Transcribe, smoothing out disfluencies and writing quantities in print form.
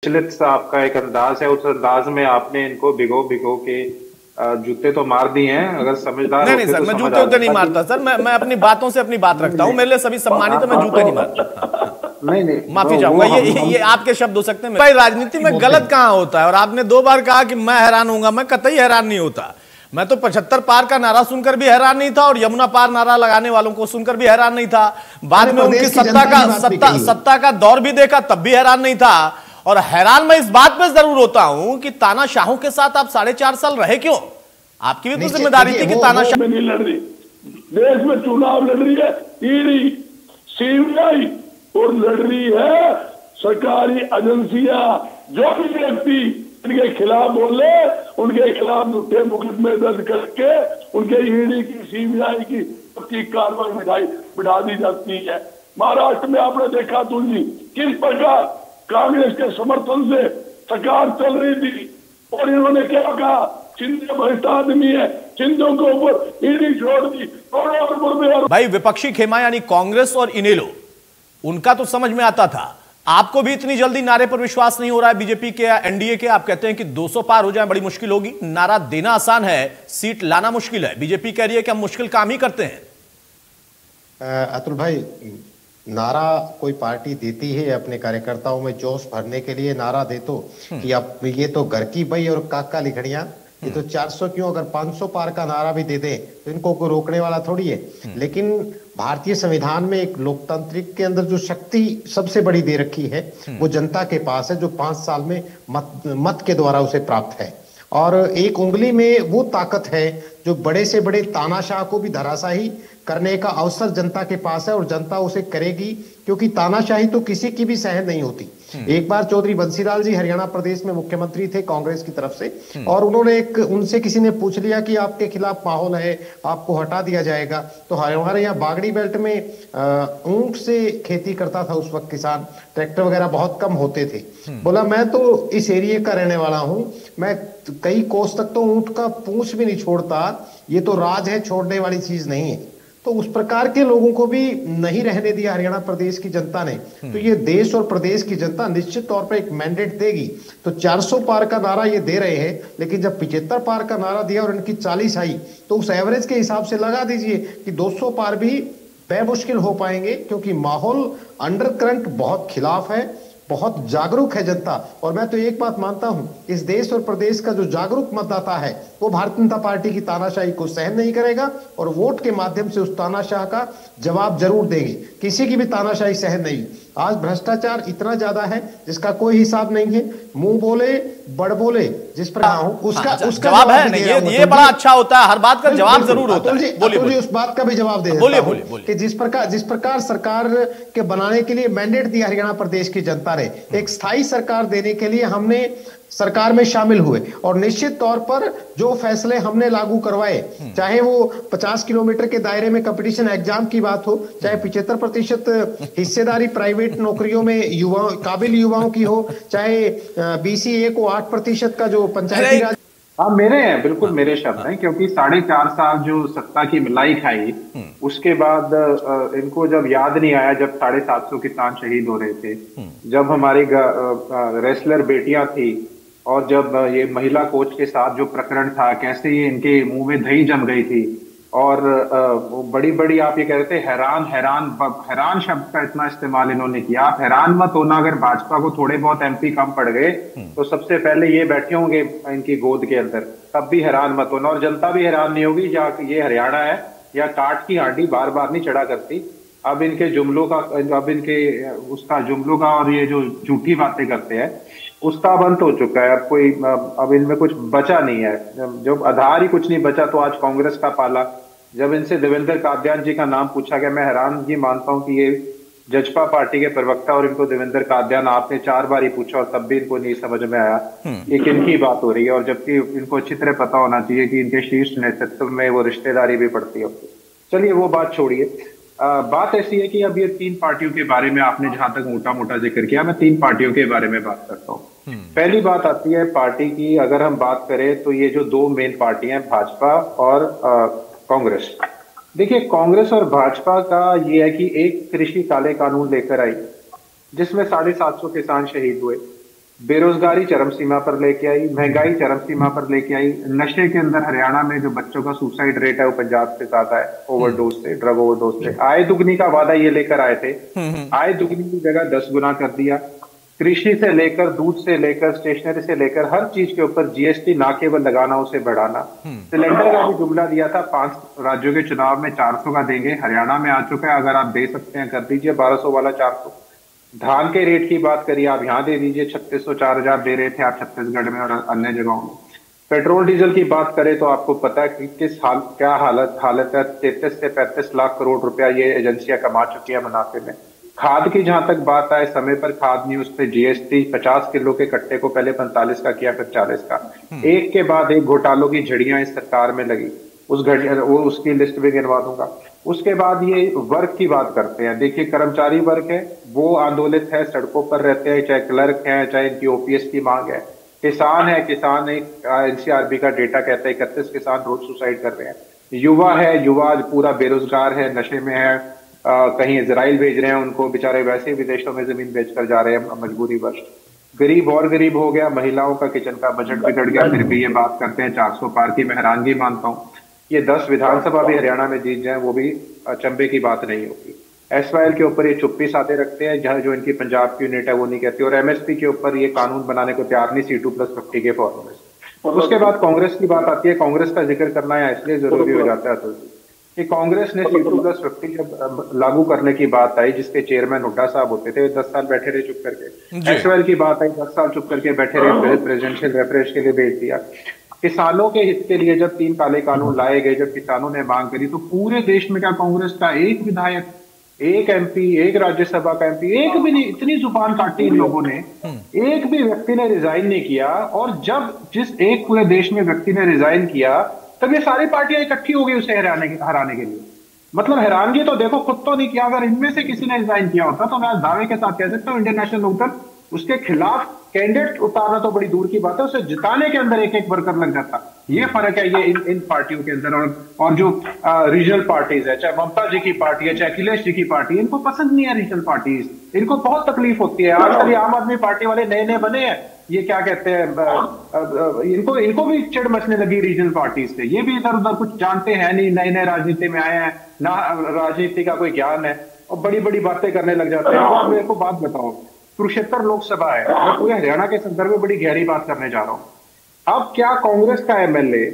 विचलित सा आपका एक अंदाज है, उस अंदाज में आपने इनको भिगो भिगो के जूते तो मार दिए हैं। अगर समझदार नहीं नहीं होते सर, तो मैं समझ जूते आ उते नहीं जाता मारता सर। मैं अपनी बातों से अपनी बात रखता हूं। मेरे लिए सभी सम्मानित है, मैं जूते नहीं मारता। नहीं नहीं, माफी चाहूंगा, ये आपके शब्द हो सकते हैं। भाई राजनीति में गलत कहां होता है? और आपने 2 बार कहा कि मैं हैरान होऊंगा। मैं कतई हैरान नहीं होता। मैं तो 75 पार का नारा सुनकर भी हैरान नहीं था और यमुना पार नारा लगाने वालों को सुनकर भी हैरान नहीं था। बाद में उनकी सत्ता का दौर भी देखा, तब भी हैरान नहीं था। और हैरान मैं इस बात पे जरूर होता हूं कि तानाशाहों के साथ आप 4.5 साल रहे क्यों? आपकी भी तो जिम्मेदारी थी कि तानाशाह में नहीं लड़ रही। देश में चुनाव लड़ रही है ईडी, सीबीआई और लड़ रही है सरकारी एजेंसियां। जो भी व्यक्ति इनके खिलाफ बोले उनके खिलाफ झूठे मुकदमे दर्ज करके उनके ईडी की, सीबीआई की कार्रवाई बढ़ा दी जाती है। महाराष्ट्र में आपने देखा तुलसी किस प्रकार कांग्रेस के समर्थन से सरकार चल रही थी और इन्होंने क्या कहा, शिंदे भ्रष्ट आदमी है, शिंदे के ऊपर ईडी छोड़ दी करोड़ों रुपए। भाई विपक्षी खेमा यानी कांग्रेस और इनेलो, उनका तो समझ में आता था। आपको भी इतनी जल्दी नारे पर विश्वास नहीं हो रहा है बीजेपी के या एनडीए के? आप कहते हैं कि 200 पार हो जाए बड़ी मुश्किल होगी। नारा देना आसान है, सीट लाना मुश्किल है। बीजेपी कह रही है कि हम मुश्किल काम ही करते हैं। अतुल भाई, नारा कोई पार्टी देती है अपने कार्यकर्ताओं में जोश भरने के लिए। नारा दे तो कि अब ये तो घर की बई और काका लिखड़ियां, ये तो 400 क्यों, अगर 500 पार का नारा भी दे दें तो इनको कोई रोकने वाला थोड़ी है। लेकिन भारतीय संविधान में एक लोकतांत्रिक के अंदर जो शक्ति सबसे बड़ी दे रखी है वो जनता के पास है, जो 5 साल में मत के द्वारा उसे प्राप्त है। और एक उंगली में वो ताकत है जो बड़े से बड़े तानाशाह को भी धराशाही करने का अवसर जनता के पास है, और जनता उसे करेगी, क्योंकि तानाशाही तो किसी की भी सहन नहीं होती। एक बार चौधरी बंसीलाल जी हरियाणा प्रदेश में मुख्यमंत्री थे कांग्रेस की तरफ से, और उन्होंने उनसे किसी ने पूछ लिया कि आपके खिलाफ माहौल है, आपको हटा दिया जाएगा। तो हमारे यहाँ बागड़ी बेल्ट में ऊंट से खेती करता था उस वक्त किसान, ट्रैक्टर वगैरह बहुत कम होते थे। बोला मैं तो इस एरिया का रहने वाला हूं, मैं कई कोस तक तो ऊंट का पूंछ भी नहीं छोड़ता, ये तो राज है, छोड़ने वाली चीज नहीं है। तो उस प्रकार के लोगों को भी नहीं रहने दिया हरियाणा प्रदेश की जनता ने। तो ये देश और प्रदेश की जनता निश्चित तौर पर एक मैंडेट देगी। तो 400 पार का नारा ये दे रहे हैं, लेकिन जब 75 पार का नारा दिया और इनकी 40 आई, तो उस एवरेज के हिसाब से लगा दीजिए कि 200 पार भी बेमुश्किल हो पाएंगे, क्योंकि माहौल अंडर करंट बहुत खिलाफ है, बहुत जागरूक है जनता। और मैं तो एक बात मानता हूं, इस देश और प्रदेश का जो जागरूक मतदाता है वो भारतीय जनता पार्टी की तानाशाही को सहन नहीं करेगा और वोट के माध्यम से उस तानाशाह का जवाब जरूर देंगे। किसी की भी तानाशाही सहन नहीं। आज भ्रष्टाचार इतना ज्यादा है जिसका कोई हिसाब नहीं है। मुंह बोले बड़ बोले जिस प्रकार उसका जवाब है नहीं। ये बड़ा अच्छा होता है, हर बात का जवाब जरूर होता है। बोलिए, उस बात का भी जवाब दे देता हूं कि जिस प्रकार सरकार के बनाने के लिए मैंडेट दिया हरियाणा प्रदेश की जनता ने, एक स्थायी सरकार देने के लिए हमने सरकार में शामिल हुए, और निश्चित तौर पर जो फैसले हमने लागू करवाए, चाहे वो 50 किलोमीटर के दायरे में कंपटीशन एग्जाम की बात हो, चाहे 75% हिस्सेदारी प्राइवेट नौकरियों में काबिल युवाओं की हो, चाहे बीसीए को 8% का जो पंचायती राज। हाँ, मेरे हैं, बिल्कुल मेरे शब्द हैं, क्योंकि 4.5 साल जो सत्ता की मलाई खाई, उसके बाद इनको जब याद नहीं आया जब 750 किसान शहीद हो रहे थे, जब हमारी रेसलर बेटियां थी, और जब ये महिला कोच के साथ जो प्रकरण था, कैसे ये इनके मुंह में दही जम गई थी, और बड़ी बड़ी आप ये कह रहे थे हैरान शब्द का इतना इस्तेमाल इन्होंने किया। आप हैरान मत होना अगर भाजपा को थोड़े बहुत एमपी कम पड़ गए तो सबसे पहले ये बैठे होंगे इनकी गोद के अंदर, तब भी हैरान मत होना। और जनता भी हैरान नहीं होगी, या ये हरियाणा है या काट की हांडी बार बार नहीं चढ़ा करती। अब इनके जुमलों का, अब इनके उसका जुमलों का, और ये जो झूठी बातें करते हैं उसका बंद हो चुका है। अब इनमें कुछ बचा नहीं है, जब आधार ही कुछ नहीं बचा। तो आज कांग्रेस का पाला, जब इनसे देवेंद्र कादयान जी का नाम पूछा गया, मैं हैरान ये मानता हूं कि ये जजपा पार्टी के प्रवक्ता और इनको देवेंद्र कादयान आपने 4 बार ही पूछा और तब भी इनको नहीं समझ में आया कि किनकी बात हो रही है, और जबकि इनको अच्छी तरह पता होना चाहिए कि इनके शीर्ष नेतृत्व में वो रिश्तेदारी भी पड़ती है। चलिए वो बात छोड़िए। बात ऐसी है कि अब ये 3 पार्टियों के बारे में आपने जहां तक मोटा मोटा जिक्र किया, मैं 3 पार्टियों के बारे में बात करता हूँ। पहली बात आती है पार्टी की, अगर हम बात करें तो ये जो 2 मेन पार्टियां हैं, भाजपा और कांग्रेस। देखिए, कांग्रेस और भाजपा का ये है कि एक कृषि काले कानून लेकर आई जिसमें 750 किसान शहीद हुए, बेरोजगारी चरम सीमा पर लेके आई, महंगाई चरम सीमा पर लेके आई, नशे के अंदर हरियाणा में जो बच्चों का सुसाइड रेट है वो पंजाब से ज्यादा है, ओवरडोज से, ड्रग ओवरडोज से। आय दुगनी का वादा ये लेकर आए थे, आय दुगनी की जगह 10 गुना कर दिया। कृषि से लेकर, दूध से लेकर, स्टेशनरी से लेकर हर चीज के ऊपर जीएसटी ना केवल लगाना, उसे बढ़ाना। सिलेंडर का भी जुमला दिया था, 5 राज्यों के चुनाव में 400 का देंगे, हरियाणा में आ चुका है, अगर आप दे सकते हैं कर दीजिए 1200 वाला 400। धान के रेट की बात करिए, आप यहाँ दे दीजिए 3600 4000 दे रहे थे आप छत्तीसगढ़ में और अन्य जगहों में। पेट्रोल डीजल की बात करें तो आपको पता है कि क्या हालत है। 33 से 35 लाख करोड़ रुपया ये एजेंसियां कमा चुकी है मुनाफे में। खाद की जहां तक बात आए, समय पर खाद नहीं, उस पर जीएसटी 50 किलो के कट्टे को पहले 45 का किया, फिर 40 का। एक के बाद एक घोटालों की झड़ियां इस सरकार में लगी, उसकी लिस्ट भी गिनवा दूंगा। उसके बाद ये वर्ग की बात करते हैं। देखिए, कर्मचारी वर्ग है वो आंदोलित है, सड़कों पर रहते हैं, चाहे क्लर्क हैं, चाहे इनकी ओपीएस की मांग है। किसान है, किसान एक एनसीआरबी का डेटा कहता है 31 किसान रोज सुसाइड कर रहे हैं। युवा है, युवा पूरा बेरोजगार है, नशे में है, कहीं इजराइल भेज रहे हैं उनको, बेचारे वैसे ही विदेशों में जमीन बेचकर जा रहे हैं मजबूरी वश। गरीब और गरीब हो गया, महिलाओं का किचन का बजट बिगड़ गया, फिर भी ये बात करते हैं 400 पार की। मैं हैरानगी मानता हूँ, ये 10 विधानसभा भी हरियाणा में जीत जाए वो भी अचंभे की बात नहीं होगी। एसवाईएल के ऊपर ये चुप्पी साधे रखते हैं, जहां जो इनकी पंजाब की यूनिट है वो नहीं कहती, और एमएसपी के ऊपर ये कानून बनाने को तैयार नहीं, C2+50 के फॉर्मूले से। उसके बाद कांग्रेस की बात आती है। कांग्रेस का जिक्र करना है इसलिए जरूरी हो जाता है कि कांग्रेस ने C2+50 जब लागू करने की बात आई, जिसके चेयरमैन हुड्डा साहब होते थे, 10 साल बैठे रहे चुप करके। एसवाईएल की बात आई, 10 साल चुप करके बैठे रहे, प्रेसिडेंशियल रेफरेंस के लिए भेज दिया। किसानों के हित के लिए जब 3 काले कानून लाए गए, जब किसानों ने मांग करी, तो पूरे देश में क्या कांग्रेस का एक विधायक, एक एमपी, एक राज्यसभा का एमपी, एक भी नहीं, इतनी जुबान काटी इन लोगों ने, एक भी व्यक्ति ने रिजाइन नहीं किया। और जब जिस एक पूरे देश में व्यक्ति ने रिजाइन किया, तब ये सारी पार्टियां इकट्ठी हो गई उसे हराने के लिए। मतलब हैरानगी तो देखो, खुद तो नहीं किया, अगर इनमें से किसी ने रिजाइन किया होता तो मैं दावे के साथ कह सकता हूँ इंडियन नेशनल लोकदल उसके खिलाफ कैंडिडेट उतारना तो बड़ी दूर की बात है, उसे जिताने के अंदर एक एक वर्कर लग जाता। ये फर्क है ये इन पार्टियों के अंदर। और जो रीजनल पार्टीज है, चाहे ममता जी की पार्टी है, चाहे अखिलेश जी की पार्टी है, इनको पसंद नहीं है रीजनल पार्टीज, इनको बहुत तकलीफ होती है। आजकल आम आदमी पार्टी वाले नए नए बने हैं, ये क्या कहते हैं, इनको भी चिढ़ मचने लगी रीजनल पार्टीज से। ये भी इधर उधर कुछ जानते हैं नहीं, नए नए राजनीति में आए हैं, ना राजनीति का कोई ज्ञान है, और बड़ी बड़ी बातें करने लग जाते हैं। आप मेरे को बात बताओ, कुरुक्षेत्र लोकसभा है, मैं पूरे हरियाणा के संदर्भ में बड़ी गहरी बात करने जा रहा हूं। अब क्या कांग्रेस का एमएलए